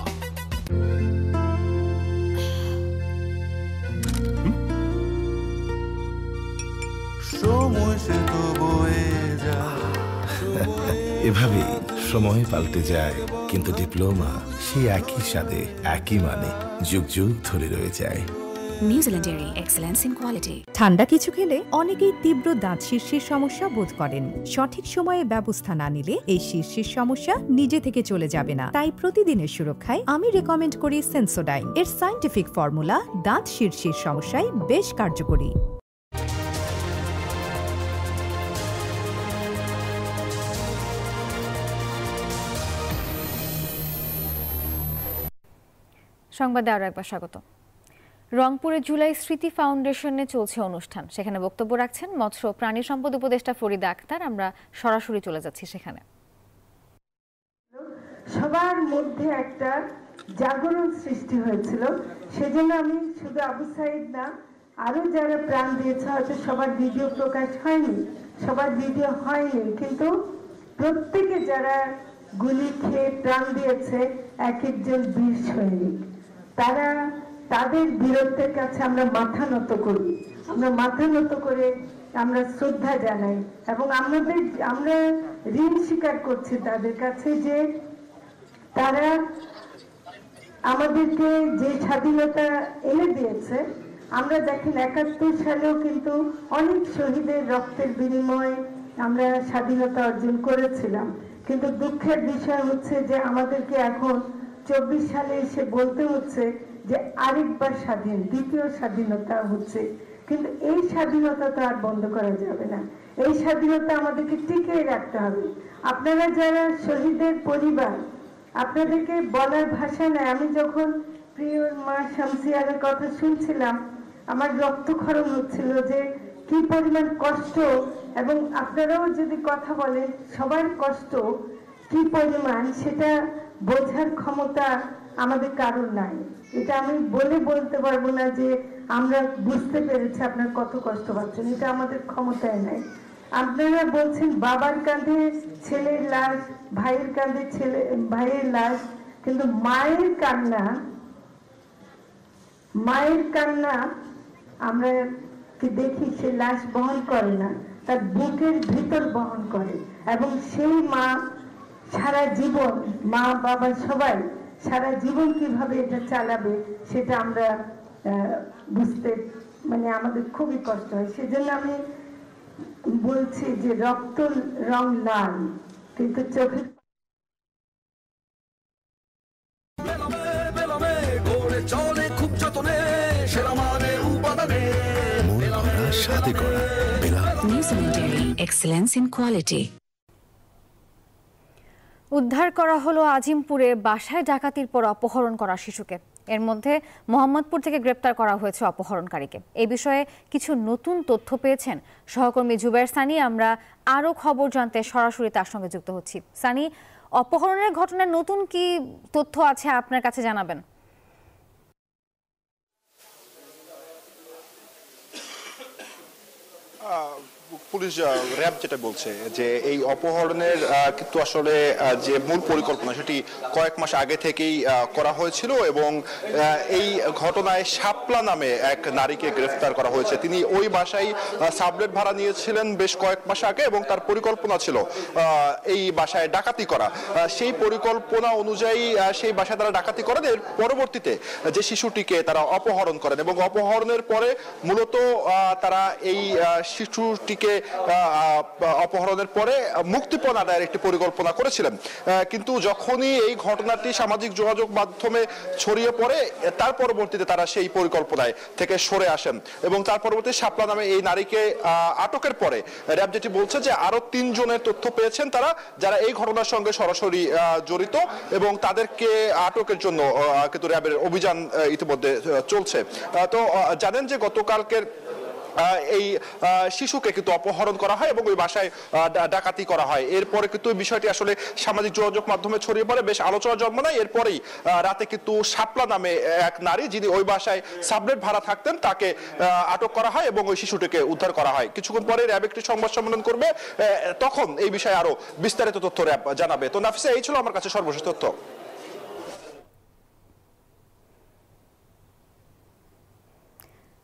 এভাবে সময় পাল্টে যায়, কিন্তু ডিপ্লোমা সেই একই স্বাদে একই মানে যুগ যুগ ধরে রয়ে যায়। নিউজিল্যান্ডের এক্সেলেন্স ইন কোয়ালিটি। ঠান্ডা কিছু খেলে অনেকেই তীব্র দাঁত শীর্ষের সমস্যা বোধ করেন। সঠিক সময়ে ব্যবস্থা না নিলে এই শীর্ষের সমস্যা নিজে থেকে চলে যাবে না। তাই প্রতিদিনের সুরক্ষায় আমি রেকমেন্ড করি সেন্সোডাইন। এর সায়েন্টিফিক ফর্মুলা দাঁত শীর্ষের সমস্যায় বেশ কার্যকরী। সংবাদে আরও একবার স্বাগত। রংপুরে জুলাই স্মৃতি ফাউন্ডেশনে চলছে অনুষ্ঠান, সেখানে বক্তব্য রাখছেন মৎস্য প্রাণী সম্পদ উপদেষ্টা ফরিদা আক্তার। আমরা সরাসরি চলে যাচ্ছি সেখানে। সবার মধ্যে একটা জাগরণ সৃষ্টি হয়েছিল, সেজন্য আমি শুধু আবু সাইদ না, আরো যারা প্রাণ দিয়েছে, হয়তো সবার ভিডিও প্রকাশ হয়নি, কিন্তু প্রত্যেকে যারা গুলি খেয়ে প্রাণ দিয়েছে, এক একজন বীর সৈনিক। তাদের বীরত্বের কাছে আমরা মাথা নত করি, আমরা শ্রদ্ধা জানাই এবং আমরা ঋণ স্বীকার করছি তাদের কাছে যে তারা আমাদেরকে যে স্বাধীনতা এনে দিয়েছে। আমরা দেখেন ৭১ সালেও কিন্তু অনেক শহীদের রক্তের বিনিময়ে আমরা স্বাধীনতা অর্জন করেছিলাম, কিন্তু দুঃখের বিষয় হচ্ছে যে আমাদেরকে এখন ২৪ সালে এসে বলতে হচ্ছে যে আরেকবার স্বাধীন, দ্বিতীয় স্বাধীনতা হচ্ছে। কিন্তু এই স্বাধীনতা তো আর বন্ধ করা যাবে না, এই স্বাধীনতা আমাদেরকে টিকিয়ে রাখতে হবে। আপনারা যারা শহীদের পরিবার, আপনাদেরকে বলার ভাষা নাই। আমি যখন প্রিয় মা শামসিয়ারের কথা শুনছিলাম, আমার রক্তক্ষরণ হচ্ছিল যে কি পরিমাণ কষ্ট, এবং আপনারাও যদি কথা বলেন সবার কষ্ট কি পরিমাণ, সেটা বোঝার ক্ষমতা আমাদের কারণ নাই। এটা আমি বলতে পারবো না যে আমরা বুঝতে পেরেছি আপনার কত কষ্ট পাচ্ছেন, এটা আমাদের ক্ষমতায় নাই। আপনারা বলছেন বাবার কাঁধে ছেলের লাশ, ভাইয়ের কাঁধে ভাইয়ের লাশ, কিন্তু মায়ের কান্না আমরা কি দেখি, সে লাশ বহন করে না, তার বুকের ভিতর বহন করে। এবং সেই মা সারা জীবন, মা বাবা সবাই সারা জীবন কিভাবে এটা চালাবে, সেটা আমরা বুঝতে আমাদের খুবই কষ্ট হয়। সেজন্য আমি বলছি যে রক্ত রং লাল, কিন্তু চোখের উদ্ধার করা হলো আজিমপুরে বাসায় ডাকাতির পর অপহরণ করা শিশুকে। এর মধ্যে মোহাম্মদপুর থেকে গ্রেপ্তার করা হয়েছে অপহরণকারীকে। এই বিষয়ে কিছু নতুন তথ্য পেয়েছেন সহকর্মী জুবায়ের সানি। আমরা আরও খবর জানতে সরাসরি তার সঙ্গে যুক্ত হচ্ছি। সানি, অপহরণের ঘটনায় নতুন কি তথ্য আছে আপনার কাছে জানাবেন? পুলিশ র্যাব যেটা বলছে যে এই অপহরণের কিন্তু আসলে যে মূল পরিকল্পনা সেটি কয়েক মাস আগে থেকেই করা হয়েছিল, এবং এই ঘটনায় শাপলা নামে এক নারীকে গ্রেফতার করা হয়েছে। তিনি ওই বাসায় সাবলেট ভাড়া নিয়েছিলেন বেশ কয়েক মাস আগে, এবং তার পরিকল্পনা ছিল এই বাসায় ডাকাতি করা। সেই পরিকল্পনা অনুযায়ী সেই বাসায় তারা ডাকাতি করেন। এর পরবর্তীতে যে শিশুটিকে তারা অপহরণ করেন, এবং অপহরণের পরে মূলত তারা এই শিশুটিকে অপহরণের পরে মুক্তিপণ আদায়ের একটি পরিকল্পনা করেছিলেন। কিন্তু যখনই এই ঘটনাটি সামাজিক যোগাযোগ মাধ্যমে ছড়িয়ে পড়ে, তার পরবর্তীতে তারা সেই পরিকল্পনায় থেকে সরে আসেন, এবং তার পরবর্তী শাপলা নামে এই নারীকে আটকের পরে র্যাব যেটি বলছে যে আরো ৩ জনের তথ্য পেয়েছেন তারা, যারা এই ঘটনার সঙ্গে সরাসরি জড়িত, এবং তাদেরকে আটকের জন্য কিন্তু র্যাবের অভিযান ইতিমধ্যে চলছে। তো জানেন যে গতকালকের এই শিশুকে কিন্তু অপহরণ করা হয় এবং ওই বাসায় ডাকাতি করা হয়। এরপরে কিন্তু বিষয়টি আসলে সামাজিক যোগাযোগ মাধ্যমে ছড়িয়ে পড়ে, বেশ আলোচনার জন্ম নেয়। এরপরেই রাতে কিন্তু শাপলা নামে এক নারী, যিনি ওই বাসায় সাবলেট ভাড়া থাকতেন, তাকে আটক করা হয় এবং ওই শিশুটিকে উদ্ধার করা হয়। কিছুক্ষণ পরে র্যাব একটি সংবাদ সম্মেলন করবে, তখন এই বিষয়ে আরো বিস্তারিত তথ্য র্যাব জানাবে। তো নাফিসা, এই ছিল আমার কাছে সর্বশেষ তথ্য।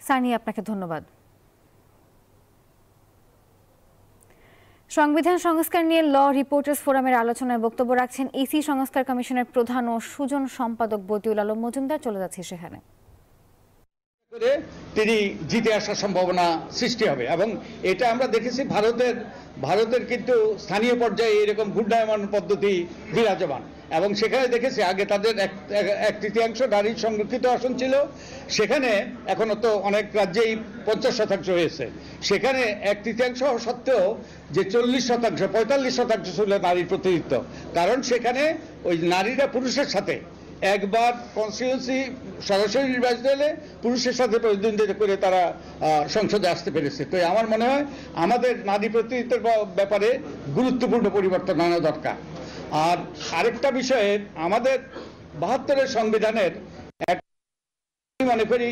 সানি, আপনাকে ধন্যবাদ। সংবিধান সংস্কার নিয়ে ল রিপোর্টার্স ফোরামের আলোচনায় বক্তব্য রাখছেন ইসি সংস্কার কমিশনের প্রধান ও সুজন সম্পাদক বদিউল আলম মজুমদার। চলে যাচ্ছি সেখানে। তিনি জিতে আসার সম্ভাবনা সৃষ্টি হবে, এবং এটা আমরা দেখেছি ভারতের কিন্তু স্থানীয় পর্যায়ে এরকম ঘূর্ণায়মান পদ্ধতি বিরাজমান, এবং সেখানে দেখেছি আগে তাদের 1/3 নারী সংরক্ষিত আসন ছিল, সেখানে এখনো তো অনেক রাজ্যেই 50% হয়েছে। সেখানে 1/3 সত্ত্বেও যে 40%, 45% ছিল নারীর প্রতিনিধিত্ব, কারণ সেখানে ওই নারীরা পুরুষের সাথে একবার কনস্টিটিউয়েন্সি সরাসরি নির্বাচিত হলে পুরুষের সাথে প্রতিদ্বন্দ্বিতা করে তারা সংসদে আসতে পেরেছে। তো আমার মনে হয় আমাদের নারী প্রতিনিধিত্বের ব্যাপারে গুরুত্বপূর্ণ পরিবর্তন আনা দরকার। আর আরেকটা বিষয়ে আমাদের ৭২-এর সংবিধানের মনে করি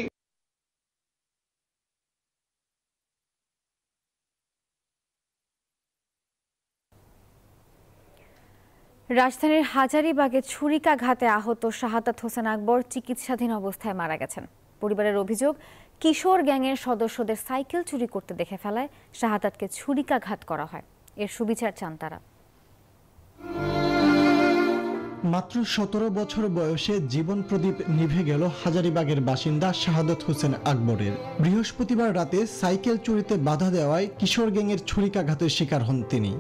রাজধানীর হাজারীবাগে ছুরিকাঘাতে আহত শাহাদাত হোসেন আকবর চিকিৎসাধীন অবস্থায় মারা গেছেন। পরিবারের অভিযোগ, কিশোর গ্যাংয়ের সদস্যদের সাইকেল চুরি করতে দেখে ফেলায় শাহাদাতকে ছুরিকাঘাত করা হয়। এর সুবিচার চান তারা। মাত্র ১৭ বছর বয়সে জীবন প্রদীপ নিভে গেল হাজারীবাগের বাসিন্দা শাহাদাত হোসেন আকবরের। বৃহস্পতিবার রাতে সাইকেল চুরিতে বাধা দেওয়ায় কিশোর গ্যাংয়ের ছুরিকাঘাতের শিকার হন তিনি।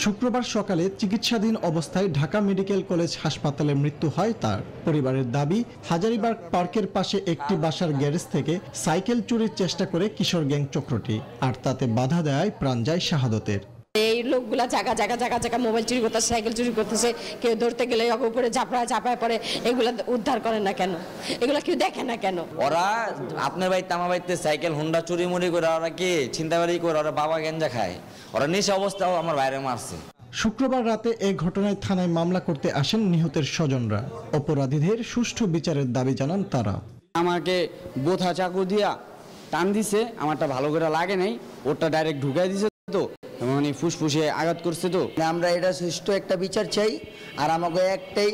শুক্রবার সকালে চিকিৎসাধীন অবস্থায় ঢাকা মেডিকেল কলেজ হাসপাতালে মৃত্যু হয় তার। পরিবারের দাবি, হাজারীবাগ পার্কের পাশে একটি বাসার গ্যারেজ থেকে সাইকেল চুরির চেষ্টা করে কিশোর গ্যাং চক্রটি, আর তাতে বাধা দেয় প্রাণ যায় শাহাদতের। এই লোকগুলা জায়গা মোবাইল চুরি করতেছে, সাইকেল চুরি করতেছে, কেউ ধরতে গেলে উপরে চাপায় পড়ে, এগুলা উদ্ধার করে না কেন? এগুলা কেউ দেখে না কেন? ওরা আপনার বাড়িতে আমার বাড়িতে সাইকেল হোন্ডা চুরি মুড়ি করে, ওরা কি চিন্তাবাড়ি করে, ওরা বাবা গেঞ্জা খায়, ওরা নিশা অবস্থাও আমার বাইরে মারছে। শুক্রবার রাতে এই ঘটনায় থানায় মামলা করতে আসেন নিহতের স্বজনরা। অপরাধীদের সুষ্ঠু বিচারের দাবি জানান তারা। আমাকে বোথা চাকু দিয়া টান দিছে, আমারটা ভালো করে লাগে নাই, ওরটা ডাইরেক্ট ঢুকাই দিছে, তো মানে ফুসফুসে আঘাত করছে। তো আমরা এটা সুষ্ঠু একটা বিচার চাই, আর আমাকে একটাই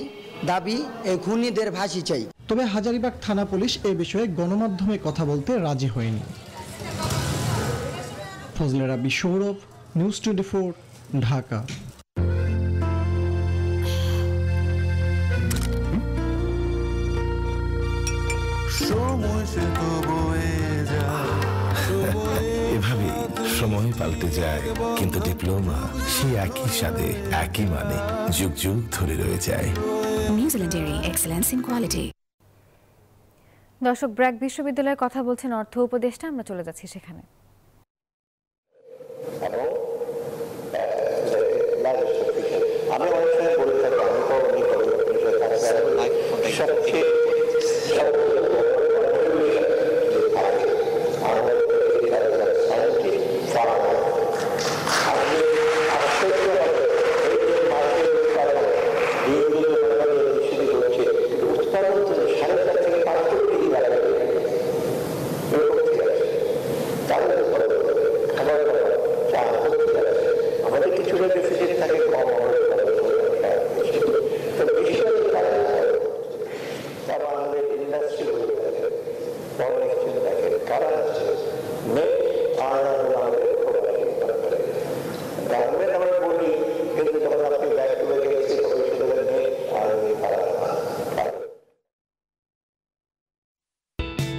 দাবি, এই খুনিদের ফাঁসি চাই। তবে হাজারীবাগ থানা পুলিশ এ বিষয়ে গণমাধ্যমে কথা বলতে রাজি হয়নি। ফজলে রাব্বি সৌরভ, নিউজ 24, ঢাকা। এভাবে সময় পাল্টে যায়, কিন্তু ডিপ্লোমা সে একই স্বাদে একই মানে যুগ যুগ ধরে রয়ে যায়। নিউজিল্যান্ডের এক্সেলেন্স ইন কোয়ালিটি। দর্শক, ব্র্যাক বিশ্ববিদ্যালয়ের কথা বলছেন অর্থ উপদেষ্টা, আমরা চলে যাচ্ছি সেখানে।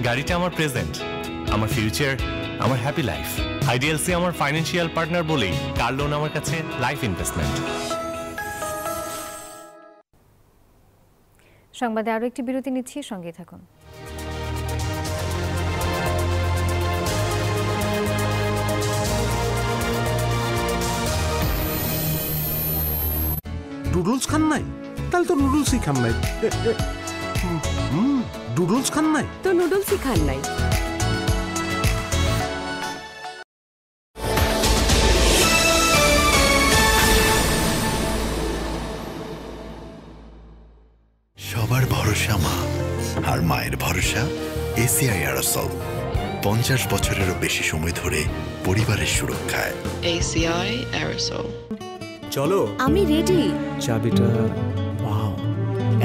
গাড়িটা আমার প্রেজেন্ট, আমার ফিউচার, আমার হ্যাপি লাইফ। আইডিএলসি আমার ফাইন্যান্সিয়াল পার্টনার বলেই কার লোন আমার কাছে লাইফ ইনভেস্টমেন্ট। সংবাদে আরো একটি বিরতি নিচ্ছি, সঙ্গে থাকুন। নুডলস খান নাই? তাহলে তো নুডলসই খান নাই। নুডলস খান নাই তো নুডলসই খান নাই। সবার ভরসা মা, আর মায়ের ভরসা এসিআই অ্যারোসল। 50 বছরেরও বেশি সময় ধরে পরিবারের সুরক্ষায়। ACI aerosol. চলো, আমি রেডি। চাবিটা, ওয়াও,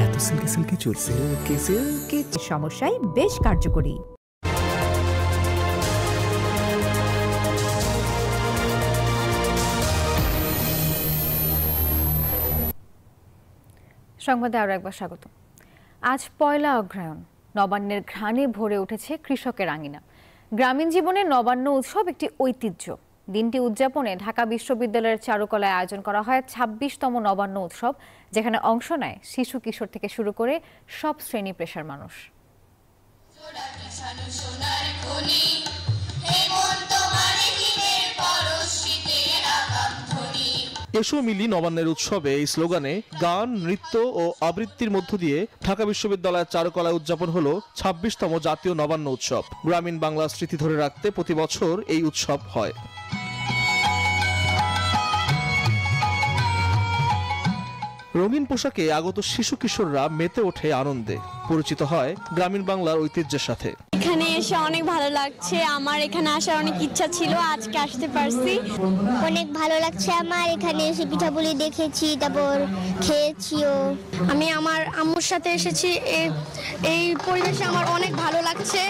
এত সিল্কি সিল্কি চুল, সিল্কি সিল্কি সমস্যায় বেশ কার্যকরী। সংবাদে আরো একবার স্বাগত। আজ পয়লা অগ্রহায়ণ, নবান্নের ঘ্রাণে ভরে উঠেছে কৃষকের আঙিনা। গ্রামীণ জীবনে নবান্ন উৎসব একটি ঐতিহ্য। দিনটি উদযাপনে ঢাকা বিশ্ববিদ্যালয়ের চারুকলায় আয়োজন করা হয় 26তম নবান্ন উৎসব, যেখানে অংশ নেয় শিশু কিশোর থেকে শুরু করে সব শ্রেণী পেশার মানুষ। এসো মিলি নবান্নের উৎসবে এই স্লোগানে গান, নৃত্য ও আবৃত্তির মধ্য দিয়ে ঢাকা বিশ্ববিদ্যালয়ের চারুকলায় উদযাপন হলো 26তম জাতীয় নবান্ন উৎসব। গ্রামীণ বাংলার স্মৃতি ধরে রাখতে প্রতি বছর এই উৎসব হয়। রঙিন পোশাকে আগত শিশু কিশোররা মেতে ওঠে আনন্দে, পরিচিত হয় গ্রামীণ বাংলার ঐতিহ্যের সাথে। এখানে এসে অনেক ভালো লাগছে, আমার এখানে আসার অনেক ইচ্ছা ছিল, আজকে আসতে পারছি। অনেক ভালো লাগছে আমার, এখানে এসে পিঠাপুলি দেখেছি, তারপর খেয়েছিও। আমি আমার আম্মুর সাথে এসেছি, এই পরিবেশে আমার অনেক ভালো লাগছে।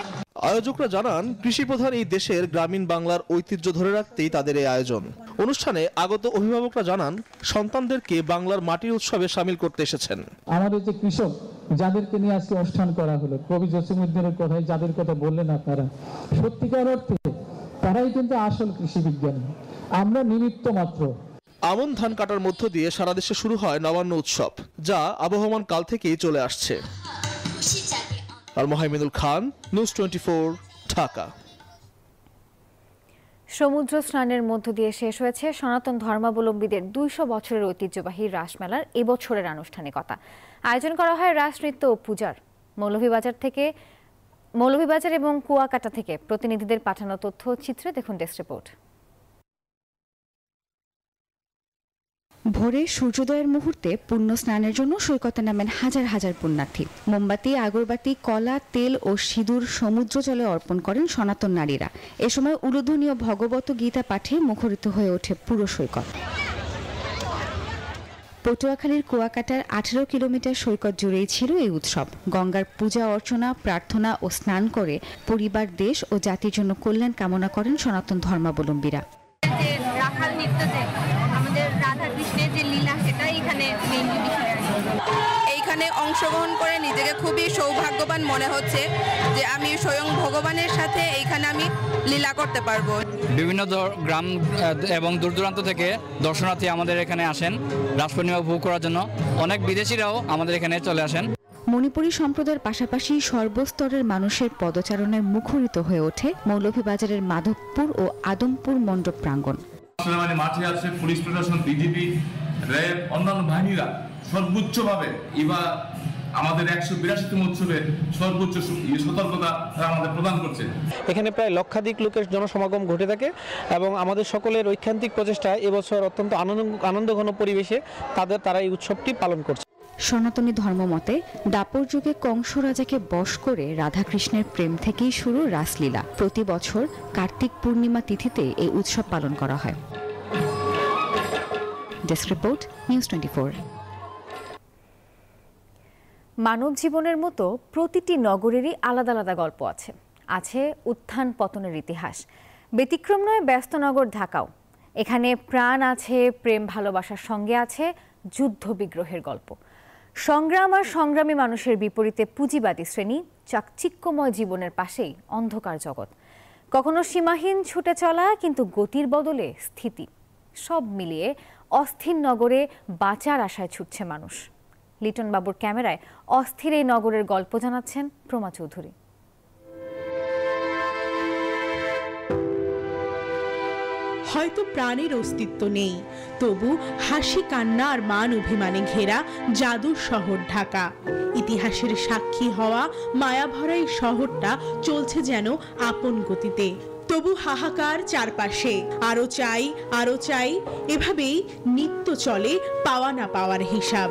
আয়োজকরা জানান, কৃষি প্রধান এই দেশের গ্রামীণ বাংলার ঐতিহ্য ধরে রাখতেই তাদের এই আয়োজন। অনুষ্ঠানে আগত অভিভাবকরা জানান, সন্তানদেরকে বাংলার মাটির উৎসবে শামিল করতে এসেছেন। আমাদের যে কৃষক যাদেরকে নিয়ে আজকে অনুষ্ঠান করা হলো, কবি জসিমউদ্দিনের কথায় যাদের কথা বললেন আপনারা, সত্যিকার অর্থে তারাই কিন্তু আসল কৃষি বিজ্ঞানী, আমরা নিমিত্ত মাত্র। আমন ধান কাটার মধ্য দিয়ে সারা দেশে শুরু হয় নবান্ন উৎসব, যা আবহমান কাল থেকেই চলে আসছে। আর মোহাইমিনুল খান, নিউজ 24, ঢাকা। সমুদ্র স্নানের মধ্য দিয়ে শেষ হয়েছে সনাতন ধর্মাবলম্বীদের 200 বছরের ঐতিহ্যবাহী রাসমেলার এবছরের আনুষ্ঠানিকতা। আয়োজন করা হয় রাস নৃত্য ও পূজার। মৌলভীবাজার এবং কুয়াকাটা থেকে প্রতিনিধিদের পাঠানো তথ্য চিত্রে দেখুন ডেস্ক রিপোর্ট। ভোরে সূর্যোদয়ের মুহূর্তে পুণ্য স্নানের জন্য সৈকতে নামেন হাজার হাজার পুণ্যার্থী। মোমবাতি, আগরবাতি, কলা, তেল ও সিঁদুর সমুদ্র জলে অর্পণ করেন সনাতন নারীরা। এ সময় উলুধ্বনি ও ভগবত গীতা পাঠে মুখরিত হয়ে ওঠে পুরো সৈকত। পটুয়াখালীর কুয়াকাটার 18 কিলোমিটার সৈকত জুড়েই ছিল এই উৎসব। গঙ্গার পূজা অর্চনা, প্রার্থনা ও স্নান করে পরিবার, দেশ ও জাতির জন্য কল্যাণ কামনা করেন সনাতন ধর্মাবলম্বীরা। রাখাল নৃত্যতে আমাদের রাধা কৃষ্ণের যে লীলা, সেটা এখানে মেইনলি বিষয়। এইখানে অংশগ্রহণ করে নিজেকে খুবই সৌভাগ্যবান মনে হচ্ছে যে আমি স্বয়ং ভগবানের সাথে এইখানে আমি লীলা করতে পারবো। বিভিন্ন গ্রাম এবং দূর দূরান্ত থেকে দর্শনার্থী আমাদের এখানে আসেন রাস পূর্ণিমা উপভোগ করার জন্য। অনেক বিদেশিরাও আমাদের এখানে চলে আসেন। মণিপুরী সম্প্রদায়ের পাশাপাশি সর্বস্তরের মানুষের পদচারণায় মুখরিত হয়ে ওঠে মৌলভীবাজারের মাধবপুর ও আদমপুর মণ্ডপ প্রাঙ্গণ। মাঠে আছে পুলিশ প্রশাসন, বিজিবি, র্যাব, অন্যান্য বাহিনীরা সর্বোচ্চভাবে এবার আমাদের 182তম উৎসবে সর্বোচ্চ সতর্কতা আমাদের প্রদান করছে। এখানে প্রায় লক্ষাধিক লোকের জনসমাগম ঘটে থাকে এবং আমাদের সকলের ঐকান্তিক প্রচেষ্টায় এবছর অত্যন্ত আনন্দঘন পরিবেশে তারা এই উৎসবটি পালন করছে। সনাতনী ধর্মমতে দাপর যুগে কংস রাজাকে বশ করে রাধাকৃষ্ণের প্রেম থেকেই শুরু রাসলীলা। প্রতি বছর কার্তিক পূর্ণিমা তিথিতে এই উৎসব পালন করা হয়। Desk report, news 24। মানব জীবনের মতো প্রতিটি নগরেরই আলাদা আলাদা গল্প আছে। আছে উত্থান পতনের ইতিহাস। ব্যতিক্রম নয় ব্যস্ত নগর ঢাকাও। এখানে প্রাণ আছে, প্রেম ভালোবাসার সঙ্গে আছে যুদ্ধ বিগ্রহের গল্প। সংগ্রাম আর সংগ্রামী মানুষের বিপরীতে পুঁজিবাদী শ্রেণী, চাকচিক্যময় জীবনের পাশেই অন্ধকার জগৎ। কখনো সীমাহীন ছুটে চলা, কিন্তু গতির বদলে স্থিতি। সব মিলিয়ে অস্থির নগরে বাঁচার আশায় ছুটছে মানুষ। লিটন বাবুর ক্যামেরায় অস্থির এই নগরের গল্প জানাচ্ছেন প্রমা চৌধুরী। হয়তো প্রাণের অস্তিত্ব নেই, তবু হাসি, কান্না আর মান অভিমানে ঘেরা জাদুর শহর ঢাকা। ইতিহাসের সাক্ষী হওয়া মায়াভরা এই শহরটা চলছে যেন আপন গতিতে। তবু হাহাকার চারপাশে, আরো চাই আরো চাই, এভাবেই নিত্য চলে পাওয়া না পাওয়ার হিসাব।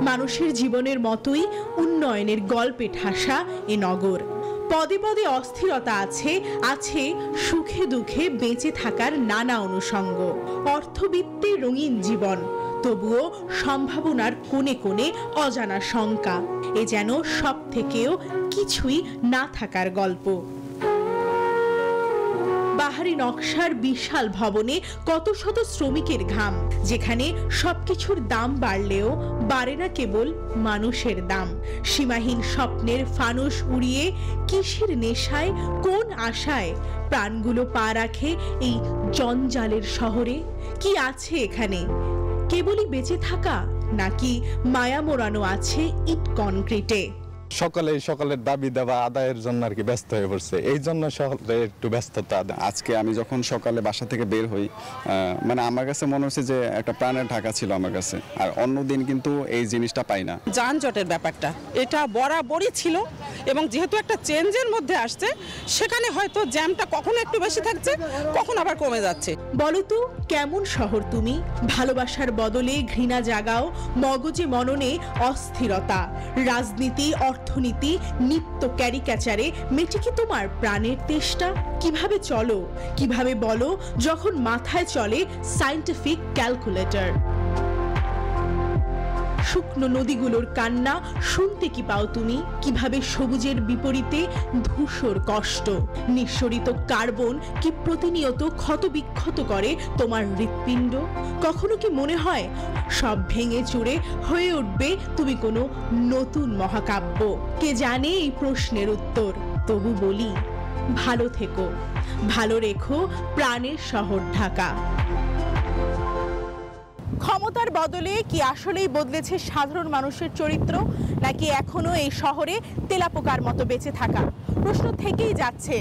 মানুষের জীবনের মতোই উন্নয়নের গল্পে ঠাসা এ নগর। পদে পদে অস্থিরতা আছে, আছে সুখে দুঃখে বেঁচে থাকার নানা অনুষঙ্গ। অর্থবিত্তে রঙিন জীবন, তবুও সম্ভাবনার কোণে কোণে অজানা শঙ্কা। এ যেন সব থেকেও কিছুই না থাকার গল্প। বাহারি নকশার বিশাল ভবনে কত শত শ্রমিকের ঘাম, যেখানে সবকিছুর দাম বাড়লেও বাড়ে না কেবল মানুষের দাম। সীমাহীন স্বপ্নের ফানুস উড়িয়ে কিসের নেশায়, কোন আশায় প্রাণগুলো পা রাখে এই জঞ্জালের শহরে? কি আছে এখানে? কেবলই বেঁচে থাকা, নাকি মায়া মোড়ানো আছে ইট কনক্রিটে? সকালের দাবি দেওয়া আদায়ের জন্য আর কি ব্যস্ত হয়ে পড়ছে, এই জন্য সকালে একটু ব্যস্ততা। আজকে আমি যখন সকালে বাসা থেকে বের হই, মানে আমার কাছে মনে হচ্ছে যে একটা প্রাণের ঢাকা ছিল আমার কাছে, আর অন্য দিন কিন্তু এই জিনিসটা পাই না। যানজটের ব্যাপারটা এটা বরাবরই ছিল, এবং যেহেতু একটা চেঞ্জের মধ্যে আসছে, সেখানে হয়তো জ্যামটা কখনো একটু বেশি থাকছে, কখন আবার কমে যাচ্ছে। বলো তো কেমন শহর তুমি? ভালোবাসার বদলে ঘৃণা জাগাও, মগজে মননে অস্থিরতা। রাজনীতি, অর্থনীতি, নিত্য ক্যারিক্যাচারে মেটে কি তোমার প্রাণের তেষ্টা? কিভাবে চলো, কিভাবে বলো যখন মাথায় চলে সায়েন্টিফিক ক্যালকুলেটর? শুকনো নদীগুলোর কান্না শুনতে কি পাও তুমি? কিভাবে সবুজের বিপরীতে ধূসর কষ্ট? নিঃসরিত কার্বন কি প্রতিনিয়ত ক্ষতবিক্ষত করে তোমার হৃৎপিণ্ড? কখনো কি মনে হয় সব ভেঙে চুরে হয়ে উঠবে তুমি কোনো নতুন মহাকাব্য? কে জানে এই প্রশ্নের উত্তর? তবু বলি, ভালো থেকো, ভালো রেখো প্রাণের শহর ঢাকা। ক্ষমতার বদলে কি আসলেই বদলেছে সাধারণ মানুষের চরিত্র, নাকি এখনো এই শহরে তেলাপোকার মতো বেঁচে থাকা? প্রশ্ন থেকেই যাচ্ছে,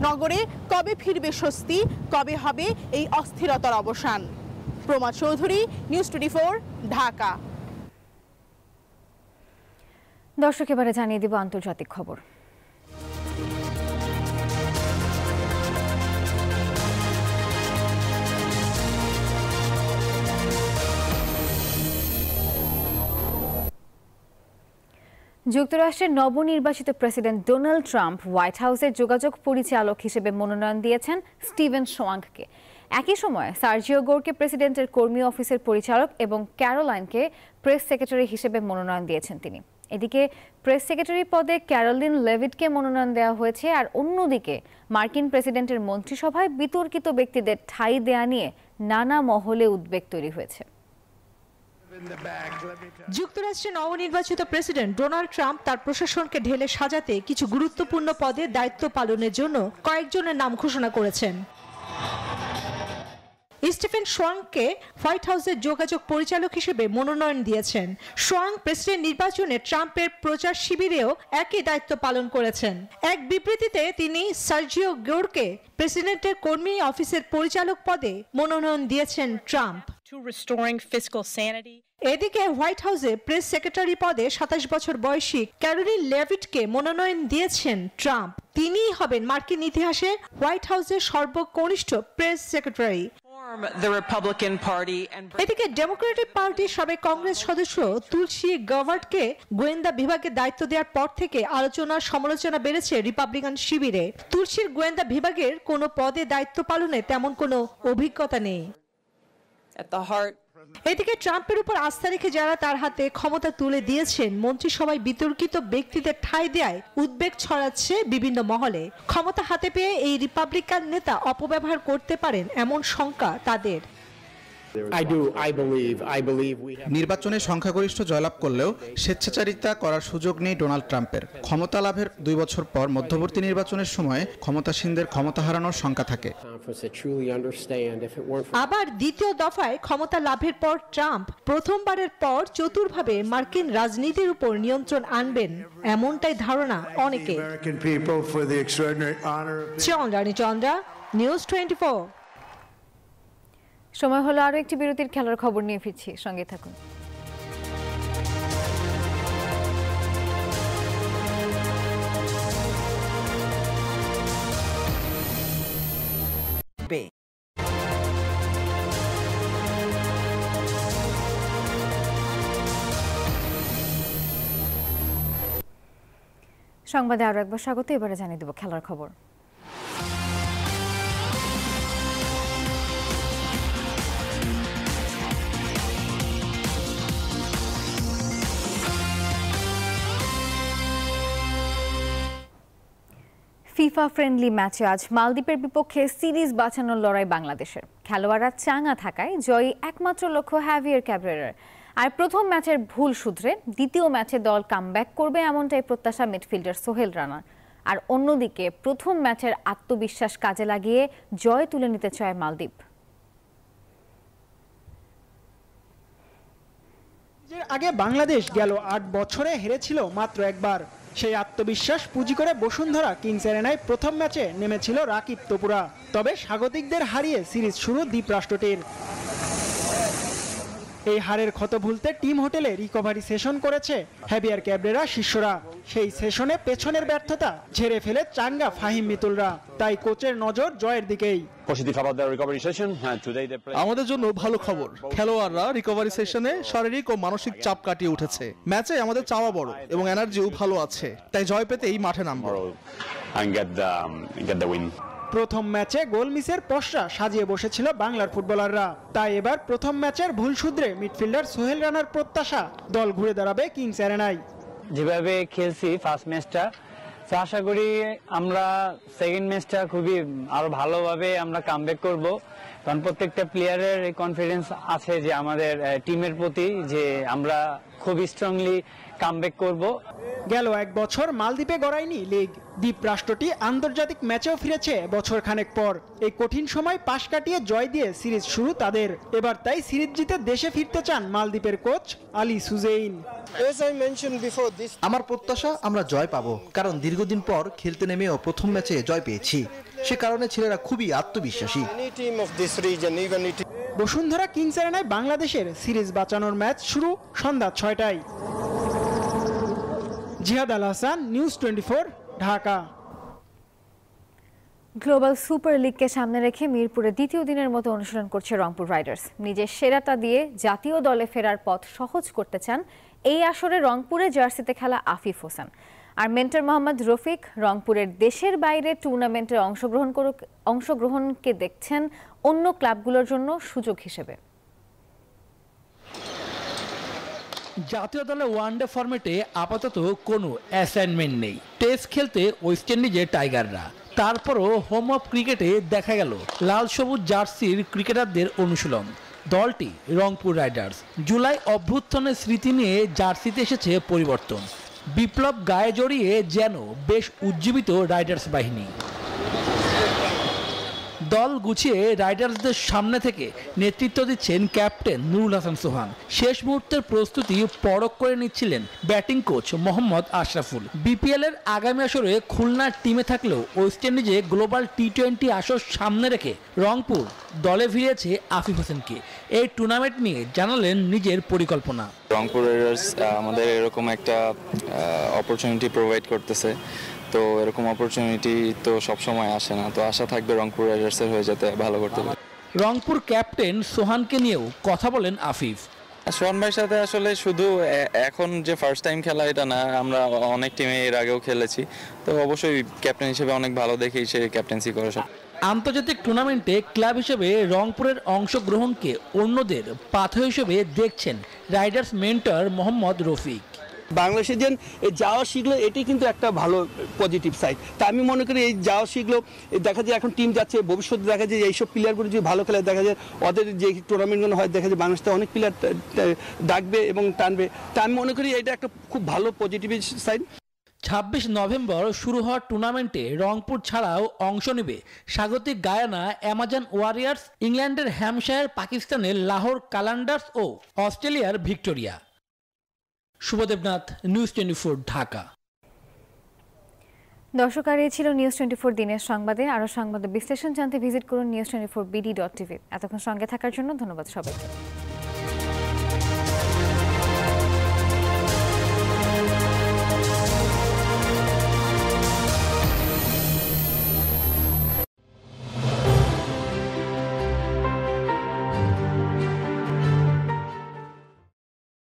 নগরে কবে ফিরবে স্বস্তি, কবে হবে এই অস্থিরতার অবসান? প্রমা চৌধুরী, নিউজ 24, ঢাকা। দর্শক, এবারে জানিয়ে দিব আন্তর্জাতিক খবর। যুক্তরাষ্ট্রের নবনির্বাচিত প্রেসিডেন্ট ডোনাল্ড ট্রাম্প হোয়াইট হাউসের যোগাযোগ পরিচালক হিসেবে মনোনয়ন দিয়েছেন স্টিভেন শোয়াংকে। একই সময়ে সার্জিও গোরকে প্রেসিডেন্টের কর্মী অফিসের পরিচালক এবং ক্যারোলাইনকে প্রেস সেক্রেটারি হিসেবে মনোনয়ন দিয়েছেন তিনি। এদিকে প্রেস সেক্রেটারি পদে ক্যারোলিন লেভিটকে মনোনয়ন দেওয়া হয়েছে, আর অন্যদিকে মার্কিন প্রেসিডেন্টের মন্ত্রিসভায় বিতর্কিত ব্যক্তিদের ঠাঁই দেয়া নিয়ে নানা মহলে উদ্বেগ তৈরি হয়েছে। যুক্তরাষ্ট্রের নবনির্বাচিত প্রেসিডেন্ট ডোনাল্ড ট্রাম্প তার প্রশাসনকে ঢেলে সাজাতে কিছু গুরুত্বপূর্ণ পদে দায়িত্ব পালনের জন্য কয়েকজনের নাম ঘোষণা করেছেন। স্টিফেন শোয়াংকে হোয়াইট হাউসের যোগাযোগ পরিচালক হিসেবে মনোনয়ন দিয়েছেন। শোয়াং প্রেসিডেন্ট নির্বাচনে ট্রাম্পের প্রচার শিবিরেও একই দায়িত্ব পালন করেছেন। এক বিবৃতিতে তিনি সার্জিও গোরকে প্রেসিডেন্টের কর্মী অফিসের পরিচালক পদে মনোনয়ন দিয়েছেন ট্রাম্প। এদিকে হোয়াইট হাউসে প্রেস সেক্রেটারি পদে 27 বছর বয়সী ক্যারোলিন লেভিটকে মনোনয়ন দিয়েছেন ট্রাম্প। তিনিই হবেন মার্কিন ইতিহাসে হোয়াইট হাউসের সর্বকনিষ্ঠ প্রেস সেক্রেটারি। এদিকে ডেমোক্রেটিক পার্টির সাবেক কংগ্রেস সদস্য তুলসী গাভার্টকে গোয়েন্দা বিভাগের দায়িত্ব দেওয়ার পর থেকে আলোচনা সমালোচনা বেড়েছে রিপাবলিকান শিবিরে। তুলসীর গোয়েন্দা বিভাগের কোনো পদে দায়িত্ব পালনে তেমন কোনো অভিজ্ঞতা নেই। এদিকে ট্রাম্পের উপর আস্থা রেখে যারা তার হাতে ক্ষমতা তুলে দিয়েছেন, মন্ত্রিসভায় বিতর্কিত ব্যক্তিদের ঠাঁই দেয় উদ্বেগ ছড়াচ্ছে বিভিন্ন মহলে। ক্ষমতা হাতে পেয়ে এই রিপাবলিকান নেতা অপব্যবহার করতে পারেন এমন শঙ্কা তাদের। নির্বাচনে সংখ্যাগরিষ্ঠ জয়লাভ করলেও স্বেচ্ছাচারিতা করার সুযোগ নেই ডোনাল্ড ট্রাম্পের। ক্ষমতা লাভের 2 বছর পর মধ্যবর্তী নির্বাচনের সময় ক্ষমতাসীনদের ক্ষমতা হারানোর শঙ্কা থাকে। আবার দ্বিতীয় দফায় ক্ষমতা লাভের পর ট্রাম্প প্রথমবারের পর চতুরভাবে মার্কিন রাজনীতির উপর নিয়ন্ত্রণ আনবেন, এমনটাই ধারণা অনেকে। চন্দ্রা, নিউজ 24। সময় হলো আরো একটি বিরতির, খেলার খবর নিয়ে ফিরছি, সঙ্গে থাকুন। সংবাদে আরো একবার স্বাগত। এবারে জানিয়ে দেব খেলার খবর। ফিফা ফ্রেন্ডলি ম্যাচে আজ মালদ্বীপের বিপক্ষে সিরিজ বাঁচানোর লড়াই বাংলাদেশের। খেলোয়াড়রা চাঙা থাকায় জয়ী একমাত্র লক্ষ্য হ্যাভিয়ার ক্যাব্রেরার। আর প্রথম ম্যাচের ভুল শুধরে দ্বিতীয় ম্যাচে দল কামব্যাক করবে, এমনটাই প্রত্যাশা মিডফিল্ডার সোহেল রানার। আর অন্যদিকে প্রথম ম্যাচের আত্মবিশ্বাস কাজে লাগিয়ে জয় তুলে নিতে চায় মালদ্বীপ। আগে বাংলাদেশ গেল 8 বছরে হেরেছিল মাত্র একবার। সেই আত্মবিশ্বাস পুঁজি করে বসুন্ধরা কিংস অ্যারেনায় প্রথম ম্যাচে নেমেছিল রাকিব তপুরা। তবে স্বাগতিকদের হারিয়ে সিরিজ শুরু দ্বীপরাষ্ট্রটির। এই হারের ক্ষত ভুলতে টিম হোটেলে রিকভারি সেশন করেছে হ্যাভিয়ার ক্যাবরেরা শিষ্যরা। সেই সেশনে পেছনের ব্যর্থতা ঝেড়ে ফেলে চাঙ্গা ফাহিম মিতুলরা। তাই কোচের নজর জয়ের দিকেই। আমাদের জন্য ভালো খবর, খেলোয়াড়রা রিকভারি সেশনে শারীরিক ও মানসিক চাপ কাটিয়ে উঠেছে। ম্যাচে আমাদের চাওয়া বড় এবং এনার্জিও ভালো আছে, তাই জয় পেতেই মাঠে নামবো। প্রথম ম্যাচে গোল মিসের পসরা সাজিয়ে বসেছিল বাংলার ফুটবলাররা। তাই এবার প্রথম ম্যাচের ভুল শুধরে মিডফিল্ডার সোহেল রানার প্রত্যাশা দল ঘুরে দাঁড়াবে কিংস অ্যারেনায়। যেভাবে খেলছি ফার্স্ট ম্যাচটা, তো আশা করি আমরা সেকেন্ড ম্যাচটা খুবই আরো ভালোভাবে আমরা কামব্যাক করব। কারণ প্রত্যেকটা প্লেয়ারের কনফিডেন্স আছে যে আমাদের টিমের প্রতি, যে আমরা খুব স্ট্রংলি কামব্যাক করব। গেল এক বছর মালদ্বীপে গড়ায়নি লিগ। দ্বীপ রাষ্ট্রটি আন্তর্জাতিক ম্যাচেও ফিরেছে বছর খানেক পর। এই কঠিন সময় পাশ কাটিয়ে জয় দিয়ে সিরিজ শুরু তাদের। এবার তাই সিরিজ জিতে দেশে ফিরতে চান মালদ্বীপের কোচ আলী সুজেইন। আমার প্রত্যাশা আমরা জয় পাবো, কারণ দীর্ঘদিন পর খেলতে নেমেও প্রথম ম্যাচে জয় পেয়েছি। সে কারণে ছেলেরা খুবই আত্মবিশ্বাসী। বসুন্ধরা কিংস অ্যারেনায় বাংলাদেশের সিরিজ বাঁচানোর ম্যাচ শুরু সন্ধ্যা 6টায়। Jihad Al Hasan, news 24, Dhaka. Global super লিগকে সামনে রেখে মিরপুরে দ্বিতীয় দিনের মতো অনুশীলন করছে রংপুর রাইডার্স। নিজের সেরাটা দিয়ে জাতীয় দলে ফেরার পথ সহজ করতে চান এই আসরে রংপুরে জার্সিতে খেলা আফিফ হোসেন। আর মেন্টর মোহাম্মদ রফিক রংপুরের দেশের বাইরে টুর্নামেন্টে অংশগ্রহণকে দেখছেন অন্য ক্লাবগুলোর জন্য সুযোগ হিসেবে। জাতীয় দলে ওয়ানডে ফরম্যাটে আপাতত কোনো অ্যাসাইনমেন্ট নেই। টেস্ট খেলতে ওয়েস্ট ইন্ডিজের টাইগাররা। তারপরও হোম অফ ক্রিকেটে দেখা গেল লাল সবুজ জার্সির ক্রিকেটারদের অনুশীলন। দলটি রংপুর রাইডার্স। জুলাই অভ্যুত্থানের স্মৃতি নিয়ে জার্সিতে এসেছে পরিবর্তন। বিপ্লব গায়ে জড়িয়ে যেন বেশ উজ্জীবিত রাইডার্স বাহিনী। দল গুছিয়ে রাইডার্সদের সামনে থেকে নেতৃত্ব দিচ্ছেন ক্যাপ্টেন নুরুল হাসান সোহান। শেষ মুহূর্তের প্রস্তুতি পরখ করে নিচ্ছিলেন batting coach Mohammad Ashraful. BPL এর আগামী আসরে খুলনার টিমে থাকলেও ওয়েস্ট ইন্ডিজে গ্লোবাল টি-20 আসর সামনে রেখে রংপুর দলে ফিরেছে আফিফ হোসেনকে। এই টুর্নামেন্ট নিয়ে জানালেন নিজের পরিকল্পনা। রংপুর রাইডার্স আমাদের এরকম একটা অপরচুনিটি প্রোভাইড করতেছে, তো এরকম অপরচুনিটি তো সবসময় আসে না, তো আশা থাকবে রংপুর রাইডার্সের হয়ে যেতে ভালো করতে পারে। রংপুর ক্যাপ্টেন সোহানকে নিয়েও কথা বলেন আফিফ। সোহান ভাইয়ের সাথে আসলে শুধু এখন যে ফার্স্ট টাইম খেলা এটা না, আমরা অনেক টিমে এর আগেও খেলেছি, তো অবশ্যই ক্যাপ্টেন হিসেবে অনেক ভালো দেখেই সে ক্যাপ্টেন্সি করে। আন্তর্জাতিক টুর্নামেন্টে ক্লাব হিসেবে রংপুরের অংশগ্রহণকে অন্যদের পাথর হিসেবে দেখছেন রাইডার্স মেন্টর মোহাম্মদ রফিক। বাংলাদেশে যে যাওয়া শিখলো এটাই কিন্তু একটা ভালো পজিটিভ সাইড। তা আমি মনে করি এই যাওয়া শিখলো, দেখা যায় এখন টিম যাচ্ছে, ভবিষ্যতে দেখা যায় এইসব প্লেয়ারগুলো যদি ভালো খেলে, দেখা যায় ওদের যে টুর্নামেন্টগুলো হয় দেখা যায় বাংলাদেশে অনেক প্লেয়ার ডাকবে এবং টানবে। তা আমি মনে করি এটা একটা খুব ভালো পজিটিভ সাইড। 26 নভেম্বর শুরু হওয়ার টুর্নামেন্টে রংপুর ছাড়াও অংশ নেবে স্বাগতিক গায়ানা অ্যামাজন ওয়ারিয়ার্স, ইংল্যান্ডের হ্যাম্পশায়ার, পাকিস্তানের লাহোর কালান্ডার্স ও অস্ট্রেলিয়ার ভিক্টোরিয়া। শুভদেবনাথ, নিউজ 24, ঢাকা। দর্শক, আর এই ছিল নিউজ 24 দিনের সংবাদে। আরও সংবাদ বিশ্লেষণ জানতে ভিজিট করুন news24bd.tv। এতক্ষণ সঙ্গে থাকার জন্য ধন্যবাদ সবাইকে।